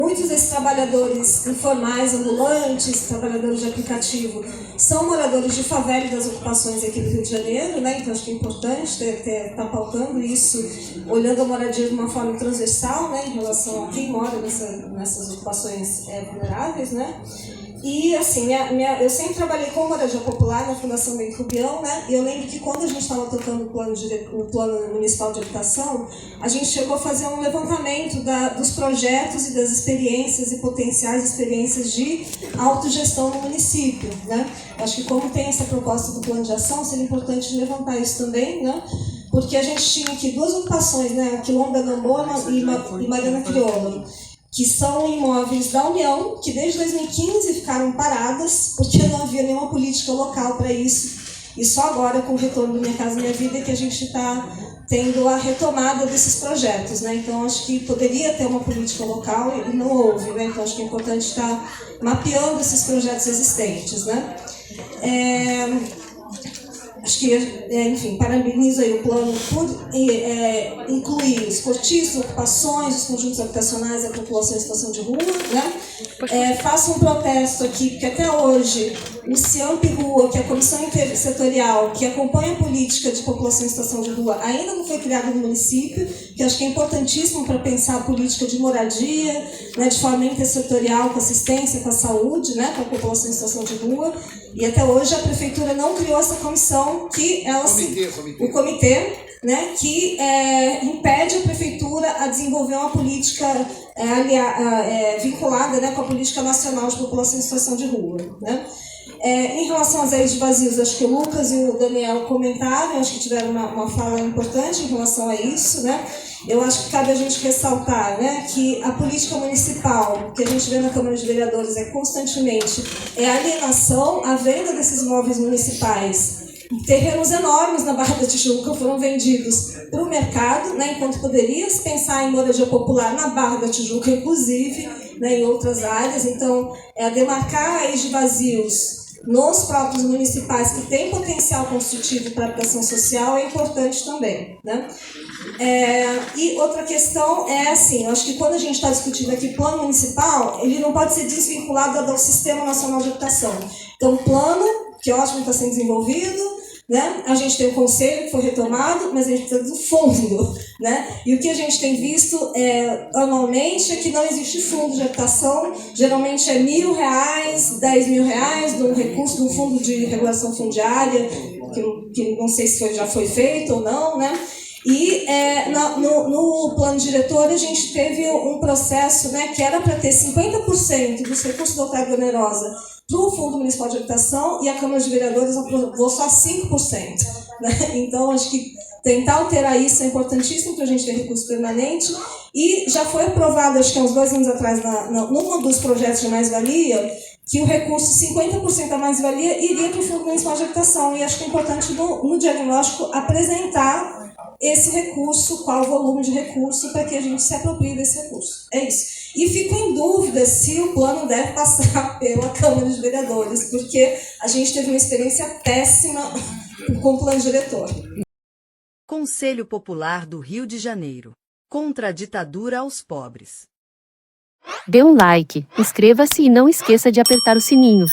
Muitos desses trabalhadores informais, ambulantes, trabalhadores de aplicativo, são moradores de favela e das ocupações aqui do Rio de Janeiro, né? Então acho que é importante estar pautando isso, olhando a moradia de uma forma transversal, né? Em relação a quem mora nessas ocupações vulneráveis, né? E, assim, eu sempre trabalhei com moradia popular na Fundação Bento Rubião, né? E eu lembro que quando a gente estava tocando o plano municipal de habitação, a gente chegou a fazer um levantamento dos projetos e das experiências e potenciais experiências de autogestão no município, né? Acho que como tem essa proposta do plano de ação, seria importante levantar isso também, né? Porque a gente tinha aqui duas ocupações, né? Quilombo da Gambona e Mariana Crioula, que são imóveis da União, que desde 2015 ficaram paradas, porque não havia nenhuma política local para isso. E só agora, com o retorno do Minha Casa Minha Vida, que a gente está tendo a retomada desses projetos, né? Então, acho que poderia ter uma política local e não houve, né? Então, acho que é importante estar mapeando esses projetos existentes, né? Acho que, enfim, parabenizo aí o plano por incluir os cortiços, ocupações, os conjuntos habitacionais e a população em situação de rua, né? Faço um protesto aqui, porque até hoje o CIAMP Rua, que é a Comissão Intersetorial, que acompanha a política de população em situação de rua, ainda não foi criada no município, que acho que é importantíssimo para pensar a política de moradia, né, de forma intersetorial, com assistência, com a saúde, né, para a população em situação de rua. E até hoje a prefeitura não criou essa comissão que ela o comitê, né, que impede a prefeitura a desenvolver uma política vinculada, né, com a política nacional de população em situação de rua, né. Em relação às áreas de vazios, acho que o Lucas e o Daniel comentaram, acho que tiveram uma fala importante em relação a isso, né? Eu acho que cabe a gente ressaltar, né, que a política municipal que a gente vê na Câmara de Vereadores constantemente a alienação, a venda desses imóveis municipais. Terrenos enormes na Barra da Tijuca foram vendidos para o mercado, né, enquanto poderia se pensar em moradia popular na Barra da Tijuca, inclusive, né, em outras áreas. Então, demarcar áreas de vazios nos próprios municipais que têm potencial construtivo para habitação social é importante também, né? E outra questão assim, eu acho que quando a gente está discutindo aqui plano municipal, ele não pode ser desvinculado do Sistema Nacional de Habitação. Então, o plano, que ótimo está sendo desenvolvido, né? A gente tem o conselho que foi retomado, mas a gente precisa do fundo, né? E o que a gente tem visto anualmente é que não existe fundo de habitação, geralmente é R$1.000, R$10.000, de um recurso do fundo de regulação fundiária, que não sei se já foi feito ou não, né? E no plano diretor a gente teve um processo, né, que era para ter 50% dos recursos da Alta Onerosa para o Fundo Municipal de Habitação e a Câmara de Vereadores aprovou só 5%. Né? Então, acho que tentar alterar isso é importantíssimo para a gente ter recurso permanente. E já foi aprovado, acho que há uns 2 anos atrás, num dos projetos de mais-valia, que o recurso, 50% da mais-valia, iria para o Fundo Municipal de Habitação. E acho que é importante no diagnóstico apresentar esse recurso, qual o volume de recurso, para que a gente se aproprie desse recurso. É isso. E fico em dúvida se o plano deve passar pela Câmara de Vereadores, porque a gente teve uma experiência péssima com o plano diretor. Conselho Popular do Rio de Janeiro. Contra a ditadura aos pobres. Dê um like, inscreva-se e não esqueça de apertar o sininho.